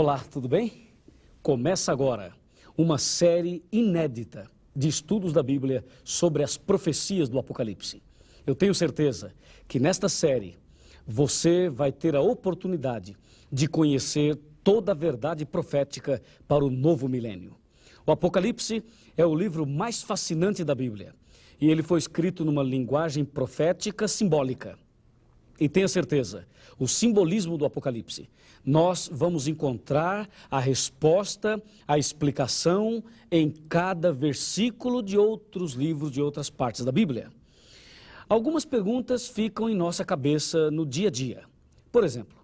Olá, tudo bem? Começa agora uma série inédita de estudos da Bíblia sobre as profecias do Apocalipse. Eu tenho certeza que nesta série você vai ter a oportunidade de conhecer toda a verdade profética para o novo milênio. O Apocalipse é o livro mais fascinante da Bíblia e ele foi escrito numa linguagem profética simbólica. E tenha certeza, o simbolismo do Apocalipse, nós vamos encontrar a resposta, a explicação em cada versículo de outros livros, de outras partes da Bíblia. Algumas perguntas ficam em nossa cabeça no dia a dia. Por exemplo,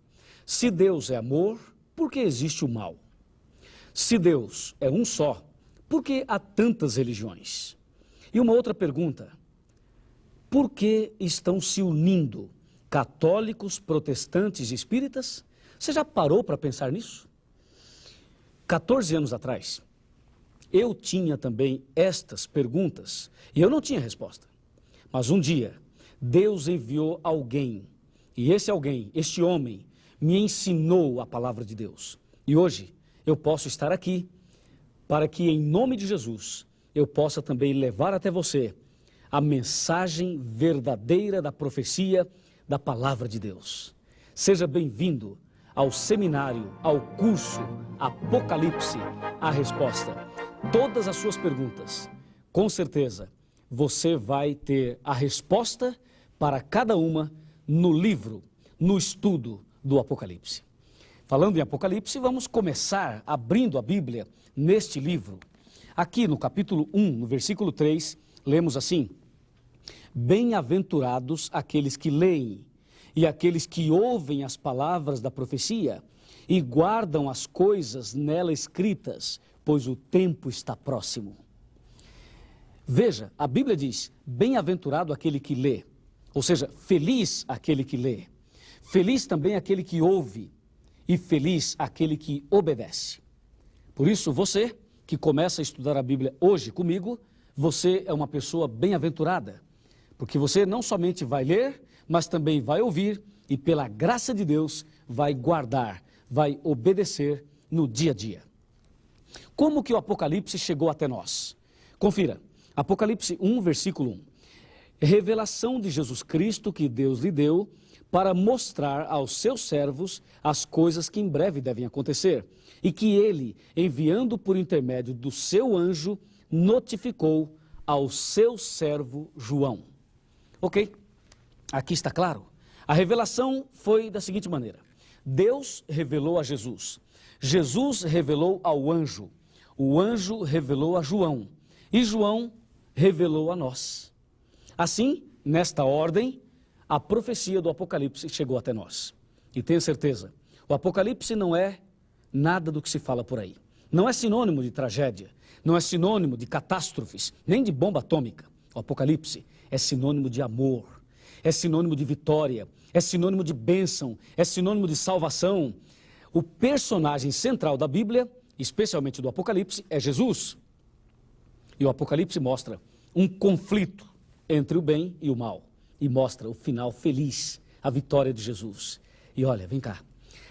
se Deus é amor, por que existe o mal? Se Deus é um só, por que há tantas religiões? E uma outra pergunta, por que estão se unindo católicos, protestantes e espíritas? Você já parou para pensar nisso? 14 anos atrás, eu tinha também estas perguntas e eu não tinha resposta. Mas um dia, Deus enviou alguém e esse alguém, este homem, me ensinou a palavra de Deus. E hoje eu posso estar aqui para que, em nome de Jesus, eu possa também levar até você a mensagem verdadeira da profecia da palavra de Deus. Seja bem-vindo ao seminário, ao curso Apocalipse, a resposta. Todas as suas perguntas, com certeza, você vai ter a resposta para cada uma no livro, no estudo do Apocalipse. Falando em Apocalipse, vamos começar abrindo a Bíblia neste livro. Aqui no capítulo 1, no versículo 3, lemos assim: Bem-aventurados aqueles que leem e aqueles que ouvem as palavras da profecia e guardam as coisas nela escritas, pois o tempo está próximo. Veja, a Bíblia diz, bem-aventurado aquele que lê, ou seja, feliz aquele que lê, feliz também aquele que ouve e feliz aquele que obedece. Por isso, você que começa a estudar a Bíblia hoje comigo, você é uma pessoa bem-aventurada, porque você não somente vai ler, mas também vai ouvir e, pela graça de Deus, vai guardar, vai obedecer no dia a dia. Como que o Apocalipse chegou até nós? Confira, Apocalipse 1, versículo 1. Revelação de Jesus Cristo que Deus lhe deu para mostrar aos seus servos as coisas que em breve devem acontecer e que ele, enviando por intermédio do seu anjo, notificou ao seu servo João. Ok? Aqui está claro. A revelação foi da seguinte maneira. Deus revelou a Jesus. Jesus revelou ao anjo. O anjo revelou a João. E João revelou a nós. Assim, nesta ordem, a profecia do Apocalipse chegou até nós. E tenha certeza, o Apocalipse não é nada do que se fala por aí. Não é sinônimo de tragédia, não é sinônimo de catástrofes, nem de bomba atômica. O Apocalipse é sinônimo de amor, é sinônimo de vitória, é sinônimo de bênção, é sinônimo de salvação. O personagem central da Bíblia, especialmente do Apocalipse, é Jesus. E o Apocalipse mostra um conflito entre o bem e o mal. E mostra o final feliz, a vitória de Jesus. E olha, vem cá,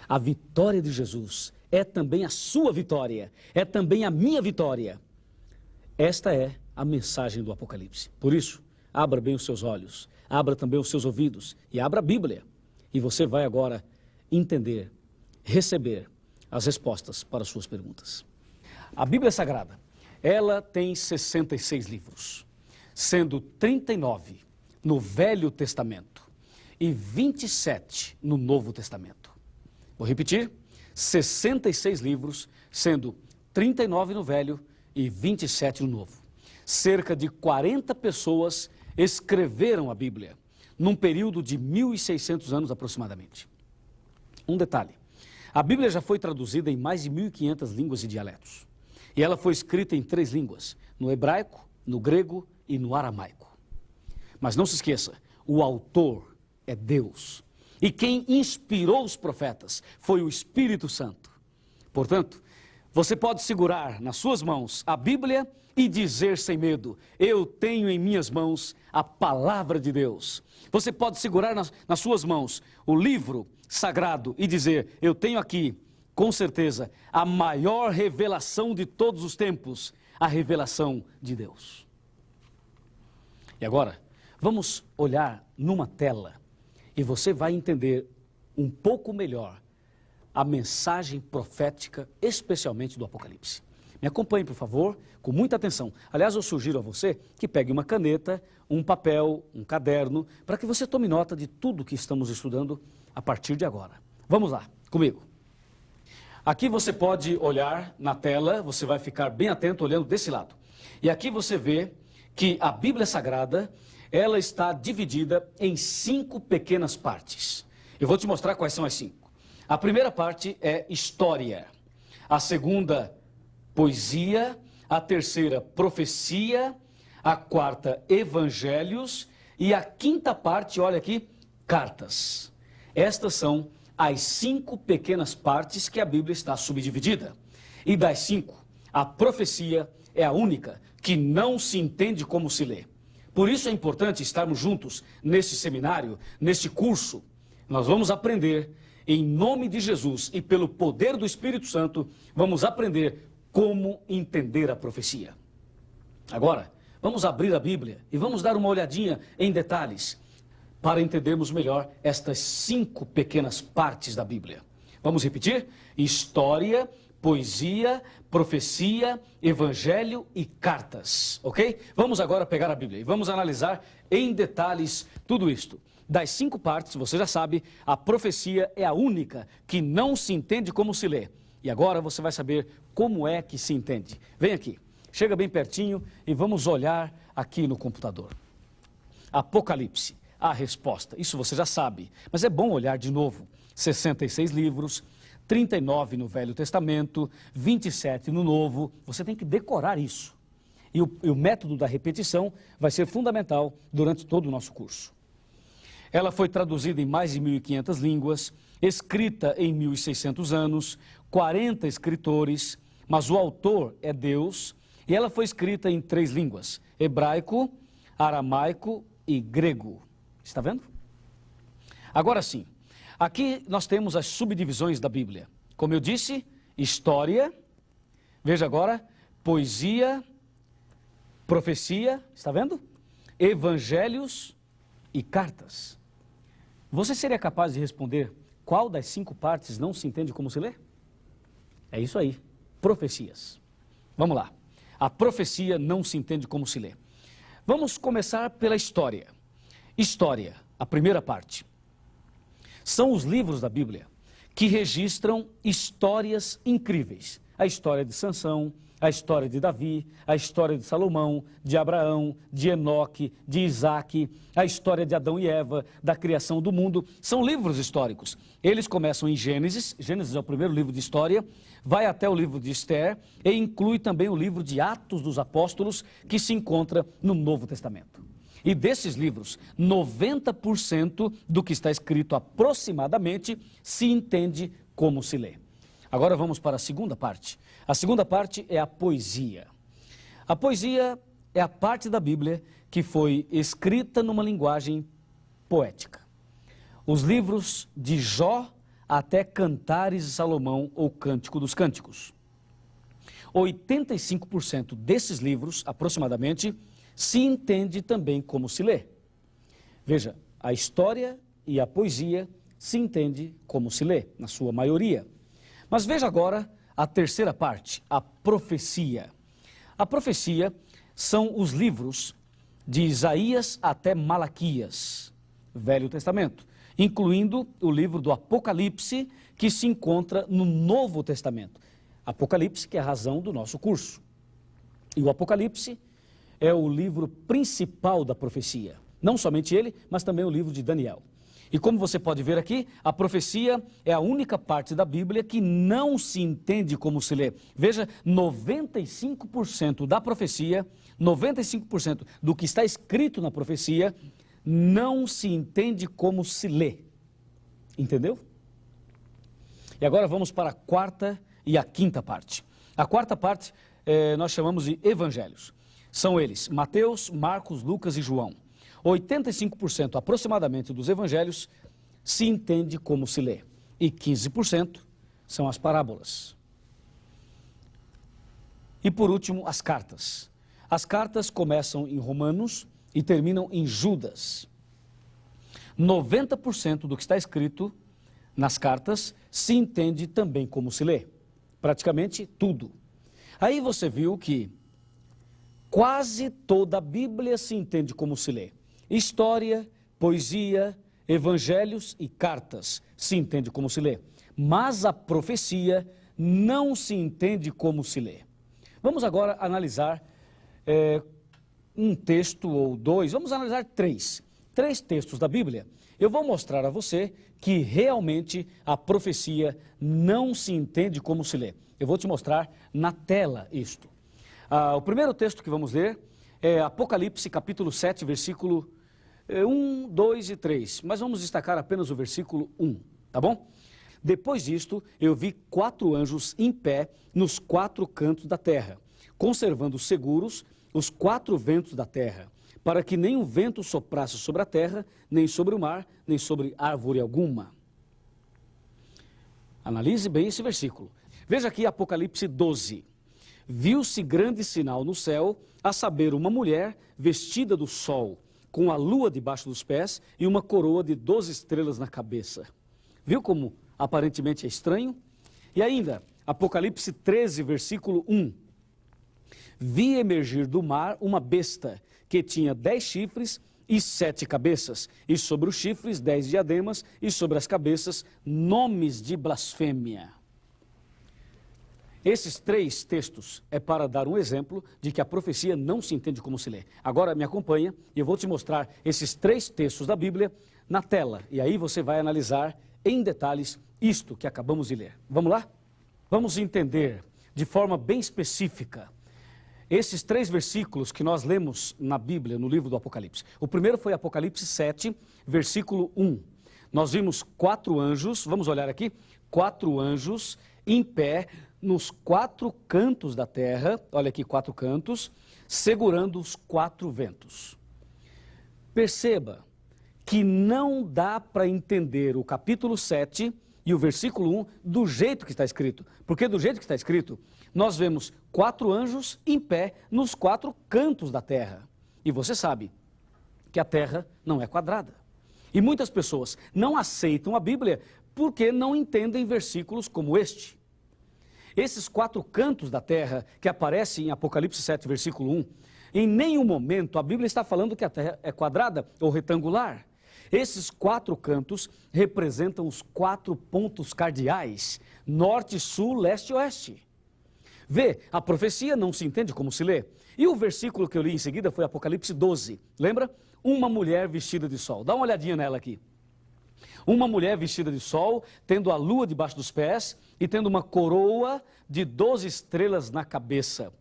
a vitória de Jesus é também a sua vitória, é também a minha vitória. Esta é a mensagem do Apocalipse. Por isso, abra bem os seus olhos, abra também os seus ouvidos e abra a Bíblia. E você vai agora entender, receber as respostas para as suas perguntas. A Bíblia Sagrada, ela tem 66 livros, sendo 39 no Velho Testamento e 27 no Novo Testamento. Vou repetir, 66 livros, sendo 39 no Velho e 27 no Novo. Cerca de 40 pessoas escreveram a Bíblia, num período de 1.600 anos aproximadamente. Um detalhe, a Bíblia já foi traduzida em mais de 1.500 línguas e dialetos. E ela foi escrita em 3 línguas, no hebraico, no grego e no aramaico. Mas não se esqueça, o autor é Deus. E quem inspirou os profetas foi o Espírito Santo. Portanto, você pode segurar nas suas mãos a Bíblia e dizer sem medo, eu tenho em minhas mãos a palavra de Deus. Você pode segurar nas suas mãos o livro sagrado e dizer, eu tenho aqui com certeza, a maior revelação de todos os tempos, a revelação de Deus. E agora, vamos olhar numa tela e você vai entender um pouco melhor a mensagem profética, especialmente do Apocalipse. Me acompanhe, por favor, com muita atenção. Aliás, eu sugiro a você que pegue uma caneta, um papel, um caderno, para que você tome nota de tudo que estamos estudando a partir de agora. Vamos lá, comigo. Aqui você pode olhar na tela, você vai ficar bem atento olhando desse lado. E aqui você vê que a Bíblia Sagrada, ela está dividida em 5 pequenas partes. Eu vou te mostrar quais são as 5. A primeira parte é história. A segunda, poesia. A terceira, profecia. A quarta, evangelhos. E a quinta parte, olha aqui, cartas. Estas são as 5 pequenas partes que a Bíblia está subdividida. E das 5, a profecia é a única que não se entende como se lê. Por isso é importante estarmos juntos neste seminário, neste curso. Nós vamos aprender, em nome de Jesus e pelo poder do Espírito Santo, vamos aprender como entender a profecia. Agora, vamos abrir a Bíblia e vamos dar uma olhadinha em detalhes para entendermos melhor estas 5 pequenas partes da Bíblia. Vamos repetir? História, poesia, profecia, evangelho e cartas, ok? Vamos agora pegar a Bíblia e vamos analisar em detalhes tudo isto. Das 5 partes, você já sabe, a profecia é a única que não se entende como se lê. E agora você vai saber como é que se entende. Vem aqui, chega bem pertinho e vamos olhar aqui no computador. Apocalipse, a resposta. Isso você já sabe, mas é bom olhar de novo. 66 livros, 39 no Velho Testamento, 27 no Novo. Você tem que decorar isso. E o método da repetição vai ser fundamental durante todo o nosso curso. Ela foi traduzida em mais de 1.500 línguas, escrita em 1.600 anos, 40 escritores, mas o autor é Deus, e ela foi escrita em 3 línguas, hebraico, aramaico e grego. Está vendo? Agora sim, aqui nós temos as subdivisões da Bíblia. Como eu disse, história, veja agora, poesia, profecia, está vendo? Evangelhos e cartas. Você seria capaz de responder qual das 5 partes não se entende como se lê? É isso aí, profecias. Vamos lá, a profecia não se entende como se lê. Vamos começar pela história. História, a primeira parte. São os livros da Bíblia que registram histórias incríveis. A história de Sansão, a história de Davi, a história de Salomão, de Abraão, de Enoque, de Isaac, a história de Adão e Eva, da criação do mundo. São livros históricos. Eles começam em Gênesis, Gênesis é o primeiro livro de história, vai até o livro de Esther e inclui também o livro de Atos dos Apóstolos, que se encontra no Novo Testamento. E desses livros, 90% do que está escrito aproximadamente se entende como se lê. Agora vamos para a segunda parte. A segunda parte é a poesia. A poesia é a parte da Bíblia que foi escrita numa linguagem poética. Os livros de Jó até Cantares de Salomão ou Cântico dos Cânticos. 85% desses livros, aproximadamente, se entende também como se lê. Veja, a história e a poesia se entende como se lê, na sua maioria. Mas veja agora a terceira parte, a profecia. A profecia são os livros de Isaías até Malaquias, Velho Testamento, incluindo o livro do Apocalipse, que se encontra no Novo Testamento. Apocalipse, que é a razão do nosso curso. E o Apocalipse é o livro principal da profecia. Não somente ele, mas também o livro de Daniel. E como você pode ver aqui, a profecia é a única parte da Bíblia que não se entende como se lê. Veja, 95% da profecia, 95% do que está escrito na profecia, não se entende como se lê. Entendeu? E agora vamos para a quarta e a quinta parte. A quarta parte nós chamamos de evangelhos. São eles Mateus, Marcos, Lucas e João. 85% aproximadamente dos evangelhos se entende como se lê. E 15% são as parábolas. E por último, as cartas. As cartas começam em Romanos e terminam em Judas. 90% do que está escrito nas cartas se entende também como se lê. Praticamente tudo. Aí você viu que quase toda a Bíblia se entende como se lê. História, poesia, evangelhos e cartas se entende como se lê. Mas a profecia não se entende como se lê. Vamos agora analisar um texto ou dois, vamos analisar três textos da Bíblia. Eu vou mostrar a você que realmente a profecia não se entende como se lê. Eu vou te mostrar na tela isto. O primeiro texto que vamos ler é Apocalipse capítulo 7, versículo 1, 2 e 3. Mas vamos destacar apenas o versículo 1, tá bom? Depois disto, eu vi 4 anjos em pé nos 4 cantos da terra, conservando seguros os 4 ventos da terra, para que nem o vento soprasse sobre a terra, nem sobre o mar, nem sobre árvore alguma. Analise bem esse versículo. Veja aqui Apocalipse 12. Viu-se grande sinal no céu, a saber, uma mulher vestida do sol, com a lua debaixo dos pés e uma coroa de 12 estrelas na cabeça. Viu como aparentemente é estranho? E ainda, Apocalipse 13, versículo 1. Vi emergir do mar uma besta, que tinha 10 chifres e 7 cabeças, e sobre os chifres 10 diademas, e sobre as cabeças nomes de blasfêmia. Esses 3 textos é para dar um exemplo de que a profecia não se entende como se lê. Agora me acompanha e eu vou te mostrar esses 3 textos da Bíblia na tela. E aí você vai analisar em detalhes isto que acabamos de ler. Vamos lá? Vamos entender de forma bem específica esses 3 versículos que nós lemos na Bíblia, no livro do Apocalipse. O primeiro foi Apocalipse 7, versículo 1. Nós vimos 4 anjos, vamos olhar aqui, 4 anjos em pé nos 4 cantos da terra, olha aqui 4 cantos, segurando os 4 ventos. Perceba que não dá para entender o capítulo 7 e o versículo 1 do jeito que está escrito. Porque do jeito que está escrito, nós vemos 4 anjos em pé nos 4 cantos da terra. E você sabe que a terra não é quadrada. E muitas pessoas não aceitam a Bíblia porque não entendem versículos como este. Esses 4 cantos da terra que aparecem em Apocalipse 7, versículo 1, em nenhum momento a Bíblia está falando que a terra é quadrada ou retangular. Esses 4 cantos representam os 4 pontos cardeais, norte, sul, leste e oeste. Vê, a profecia não se entende como se lê. E o versículo que eu li em seguida foi Apocalipse 12. Lembra? Uma mulher vestida de sol. Dá uma olhadinha nela aqui. Uma mulher vestida de sol, tendo a lua debaixo dos pés e tendo uma coroa de 12 estrelas na cabeça.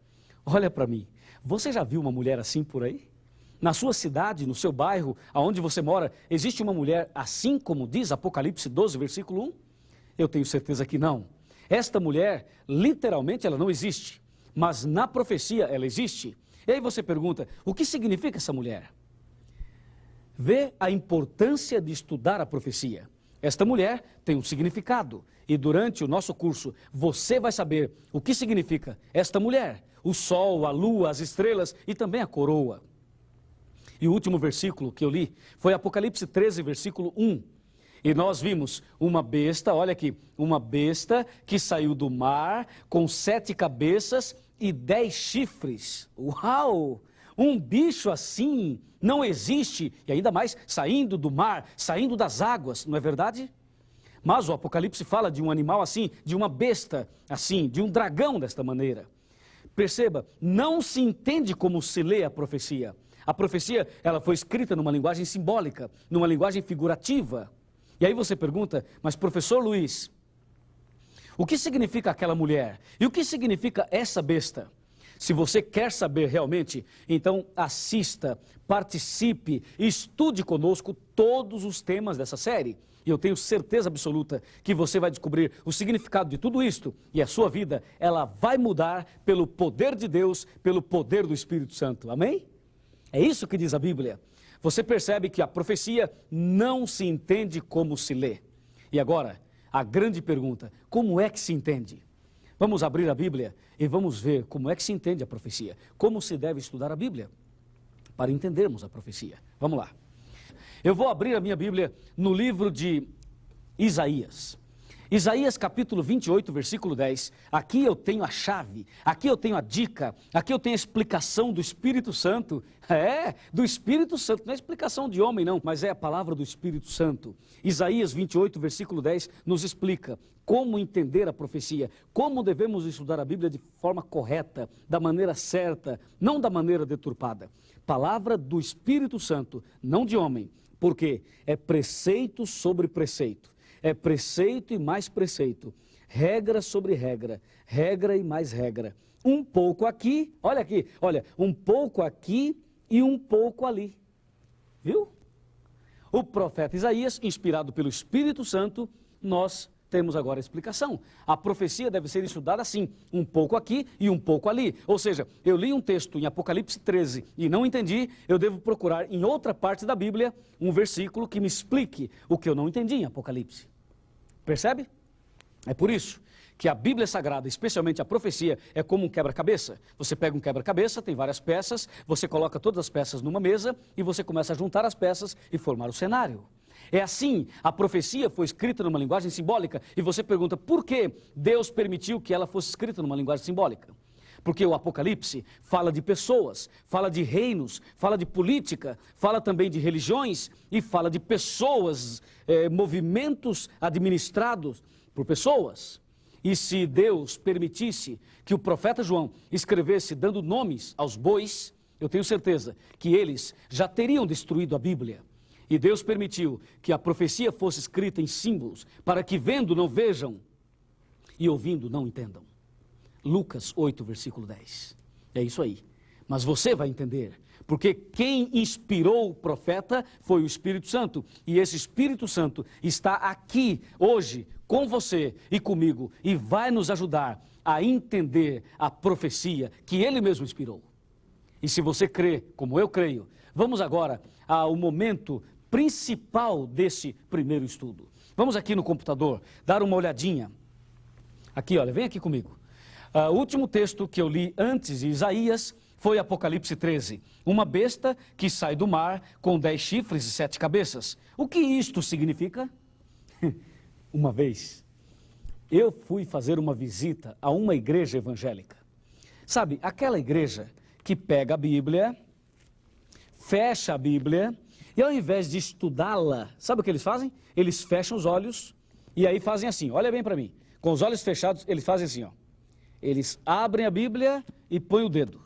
Olha para mim, você já viu uma mulher assim por aí? Na sua cidade, no seu bairro, aonde você mora, existe uma mulher assim como diz Apocalipse 12, versículo 1? Eu tenho certeza que não. Esta mulher, literalmente, ela não existe, mas na profecia ela existe. E aí você pergunta, o que significa essa mulher? Vê a importância de estudar a profecia. Esta mulher tem um significado e durante o nosso curso você vai saber o que significa esta mulher, o sol, a lua, as estrelas e também a coroa. E o último versículo que eu li foi Apocalipse 13, versículo 1. E nós vimos uma besta, olha aqui, uma besta que saiu do mar com 7 cabeças e 10 chifres. Uau! Um bicho assim não existe, e ainda mais saindo do mar, saindo das águas, não é verdade? Mas o Apocalipse fala de um animal assim, de uma besta assim, de um dragão desta maneira. Perceba, não se entende como se lê a profecia. A profecia, ela foi escrita numa linguagem simbólica, numa linguagem figurativa. E aí você pergunta, mas professor Luiz, o que significa aquela mulher? E o que significa essa besta? Se você quer saber realmente, então assista, participe, estude conosco todos os temas dessa série. E eu tenho certeza absoluta que você vai descobrir o significado de tudo isto e a sua vida, ela vai mudar pelo poder de Deus, pelo poder do Espírito Santo. Amém? É isso que diz a Bíblia. Você percebe que a profecia não se entende como se lê. E agora, a grande pergunta: como é que se entende? Vamos abrir a Bíblia e vamos ver como é que se entende a profecia. Como se deve estudar a Bíblia para entendermos a profecia. Vamos lá. Eu vou abrir a minha Bíblia no livro de Isaías. Isaías capítulo 28, versículo 10. Aqui eu tenho a chave, aqui eu tenho a dica, aqui eu tenho a explicação do Espírito Santo. Do Espírito Santo, não é explicação de homem não, mas é a palavra do Espírito Santo. Isaías 28, versículo 10 nos explica como entender a profecia, como devemos estudar a Bíblia de forma correta, da maneira certa, não da maneira deturpada. Palavra do Espírito Santo, não de homem, porque é preceito sobre preceito. É preceito e mais preceito, regra sobre regra, regra e mais regra. Um pouco aqui, olha, um pouco aqui e um pouco ali. Viu? O profeta Isaías, inspirado pelo Espírito Santo, nós temos agora a explicação. A profecia deve ser estudada assim, um pouco aqui e um pouco ali. Ou seja, eu li um texto em Apocalipse 13 e não entendi, eu devo procurar em outra parte da Bíblia um versículo que me explique o que eu não entendi em Apocalipse. Percebe? É por isso que a Bíblia Sagrada, especialmente a profecia, é como um quebra-cabeça. Você pega um quebra-cabeça, tem várias peças, você coloca todas as peças numa mesa e você começa a juntar as peças e formar o cenário. É assim, a profecia foi escrita numa linguagem simbólica e você pergunta por que Deus permitiu que ela fosse escrita numa linguagem simbólica? Porque o Apocalipse fala de pessoas, fala de reinos, fala de política, fala também de religiões e fala de pessoas, movimentos administrados por pessoas. E se Deus permitisse que o profeta João escrevesse dando nomes aos bois, eu tenho certeza que eles já teriam destruído a Bíblia. E Deus permitiu que a profecia fosse escrita em símbolos, para que vendo não vejam e ouvindo não entendam. Lucas 8, versículo 10. É isso aí. Mas você vai entender, porque quem inspirou o profeta foi o Espírito Santo. E esse Espírito Santo está aqui hoje com você e comigo e vai nos ajudar a entender a profecia que ele mesmo inspirou. E se você crê, como eu creio, vamos agora ao momento principal desse primeiro estudo. Vamos aqui no computador dar uma olhadinha. Aqui, olha, vem aqui comigo. O último texto que eu li antes de Isaías foi Apocalipse 13. Uma besta que sai do mar com 10 chifres e 7 cabeças. O que isto significa? Uma vez, eu fui fazer uma visita a uma igreja evangélica. Sabe, aquela igreja que pega a Bíblia, fecha a Bíblia, e ao invés de estudá-la, sabe o que eles fazem? Eles fecham os olhos e aí fazem assim, olha bem para mim. Com os olhos fechados, eles fazem assim, ó. Eles abrem a Bíblia e põem o dedo.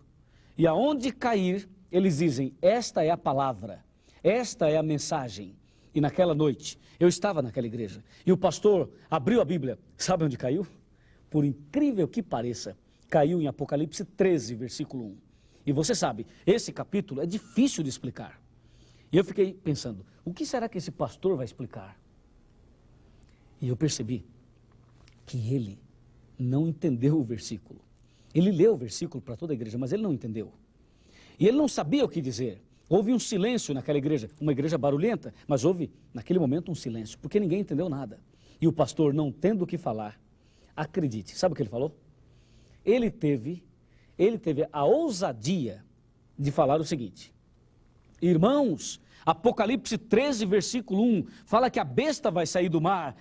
E aonde cair, eles dizem, esta é a palavra, esta é a mensagem. E naquela noite, eu estava naquela igreja, e o pastor abriu a Bíblia. Sabe onde caiu? Por incrível que pareça, caiu em Apocalipse 13, versículo 1. E você sabe, esse capítulo é difícil de explicar. E eu fiquei pensando, o que será que esse pastor vai explicar? E eu percebi que ele não entendeu o versículo. Ele leu o versículo para toda a igreja, mas ele não entendeu. E ele não sabia o que dizer. Houve um silêncio naquela igreja, uma igreja barulhenta, mas houve naquele momento um silêncio, porque ninguém entendeu nada. E o pastor, não tendo o que falar, acredite, sabe o que ele falou? Ele teve a ousadia de falar o seguinte: irmãos, Apocalipse 13, versículo 1, fala que a besta vai sair do mar.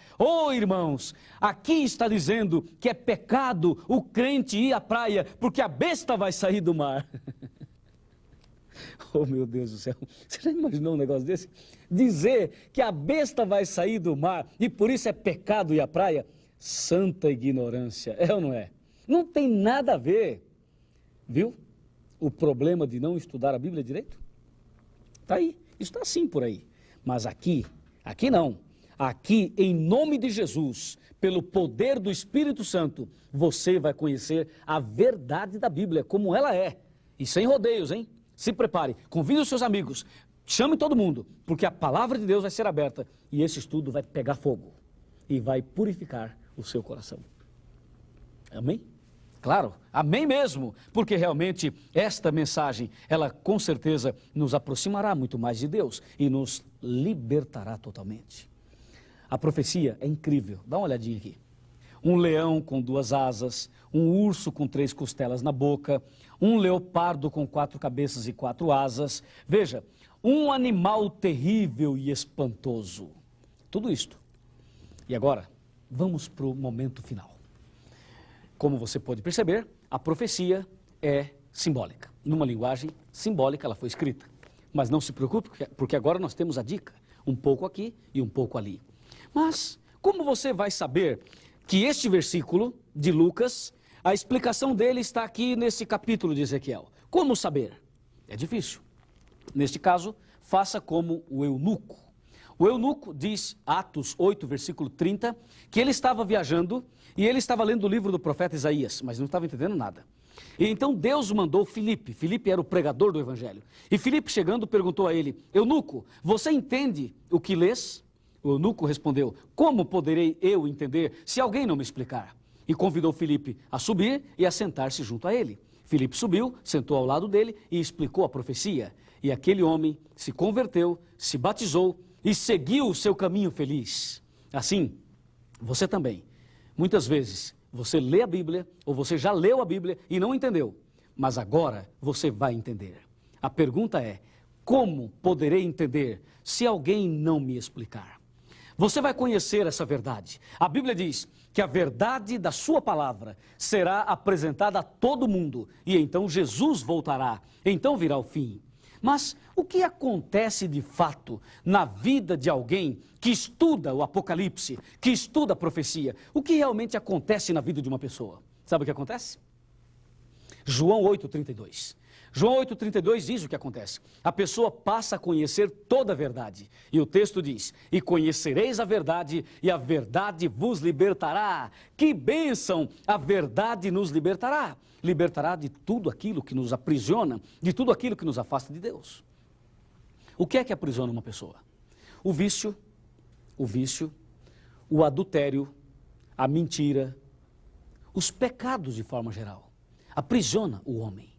Irmãos, aqui está dizendo que é pecado o crente ir à praia, porque a besta vai sair do mar. Oh, meu Deus do céu, você já imaginou um negócio desse? Dizer que a besta vai sair do mar e por isso é pecado ir à praia? Santa ignorância, é ou não é? Não tem nada a ver, viu? O problema de não estudar a Bíblia direito? Está aí, está assim por aí. Mas aqui não. Aqui, em nome de Jesus, pelo poder do Espírito Santo, você vai conhecer a verdade da Bíblia, como ela é. E sem rodeios, hein? Se prepare, convide os seus amigos, chame todo mundo, porque a palavra de Deus vai ser aberta e esse estudo vai pegar fogo e vai purificar o seu coração. Amém? Claro, amém mesmo, porque realmente esta mensagem, ela com certeza nos aproximará muito mais de Deus e nos libertará totalmente. A profecia é incrível. Dá uma olhadinha aqui. Um leão com 2 asas, um urso com 3 costelas na boca, um leopardo com 4 cabeças e 4 asas. Veja, um animal terrível e espantoso. Tudo isto. E agora, vamos para o momento final. Como você pode perceber, a profecia é simbólica. Numa linguagem simbólica ela foi escrita. Mas não se preocupe, porque agora nós temos a dica. Um pouco aqui e um pouco ali. Mas, como você vai saber que este versículo de Lucas, a explicação dele está aqui nesse capítulo de Ezequiel? Como saber? É difícil. Neste caso, faça como o eunuco. O eunuco diz, Atos 8, versículo 30, que ele estava viajando e ele estava lendo o livro do profeta Isaías, mas não estava entendendo nada. E então Deus mandou Filipe. Filipe era o pregador do evangelho. E Filipe, chegando, perguntou a ele, eunuco, você entende o que lês? O eunuco respondeu, como poderei eu entender se alguém não me explicar? E convidou Filipe a subir e a sentar-se junto a ele. Filipe subiu, sentou ao lado dele e explicou a profecia. E aquele homem se converteu, se batizou e seguiu o seu caminho feliz. Assim, você também. Muitas vezes, você lê a Bíblia, ou você já leu a Bíblia e não entendeu. Mas agora você vai entender. A pergunta é, como poderei entender se alguém não me explicar? Você vai conhecer essa verdade. A Bíblia diz que a verdade da sua palavra será apresentada a todo mundo. E então Jesus voltará. Então virá o fim. Mas o que acontece de fato na vida de alguém que estuda o Apocalipse, que estuda a profecia? O que realmente acontece na vida de uma pessoa? Sabe o que acontece? João 8,32. João 8,32 diz o que acontece. A pessoa passa a conhecer toda a verdade. E o texto diz, e conhecereis a verdade, e a verdade vos libertará. Que bênção! A verdade nos libertará. Libertará de tudo aquilo que nos aprisiona, de tudo aquilo que nos afasta de Deus. O que é que aprisiona uma pessoa? O vício, o adultério, a mentira, os pecados de forma geral. Aprisiona o homem.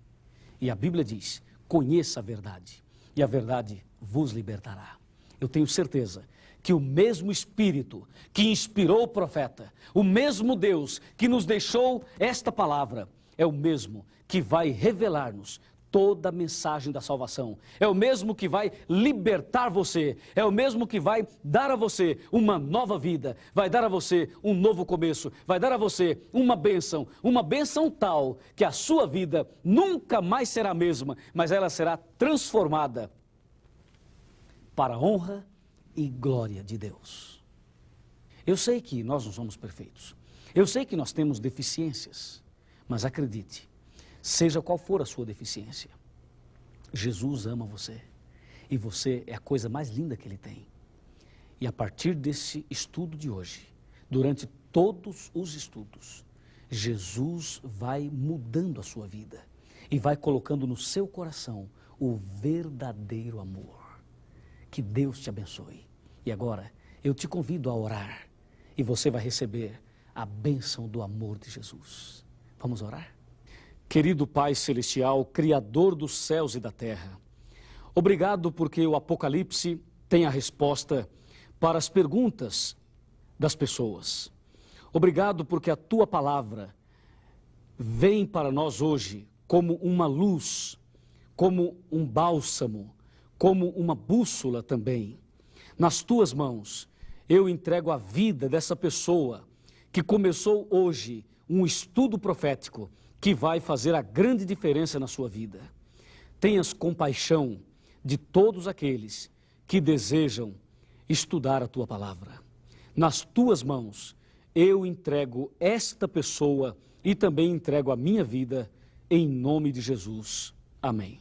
E a Bíblia diz, conheça a verdade, e a verdade vos libertará. Eu tenho certeza que o mesmo Espírito que inspirou o profeta, o mesmo Deus que nos deixou esta palavra, é o mesmo que vai revelar-nos toda a mensagem da salvação. É o mesmo que vai libertar você. É o mesmo que vai dar a você uma nova vida. Vai dar a você um novo começo. Vai dar a você uma bênção tal que a sua vida nunca mais será a mesma, mas ela será transformada para a honra e glória de Deus. Eu sei que nós não somos perfeitos. Eu sei que nós temos deficiências, mas acredite, seja qual for a sua deficiência, Jesus ama você e você é a coisa mais linda que Ele tem. E a partir desse estudo de hoje, durante todos os estudos, Jesus vai mudando a sua vida e vai colocando no seu coração o verdadeiro amor. Que Deus te abençoe. E agora, eu te convido a orar e você vai receber a bênção do amor de Jesus. Vamos orar? Querido Pai Celestial, Criador dos céus e da terra, obrigado porque o Apocalipse tem a resposta para as perguntas das pessoas. Obrigado porque a Tua palavra vem para nós hoje como uma luz, como um bálsamo, como uma bússola também. Nas Tuas mãos, eu entrego a vida dessa pessoa que começou hoje um estudo profético que vai fazer a grande diferença na sua vida. Tenhas compaixão de todos aqueles que desejam estudar a Tua palavra. Nas Tuas mãos, eu entrego esta pessoa e também entrego a minha vida, em nome de Jesus. Amém.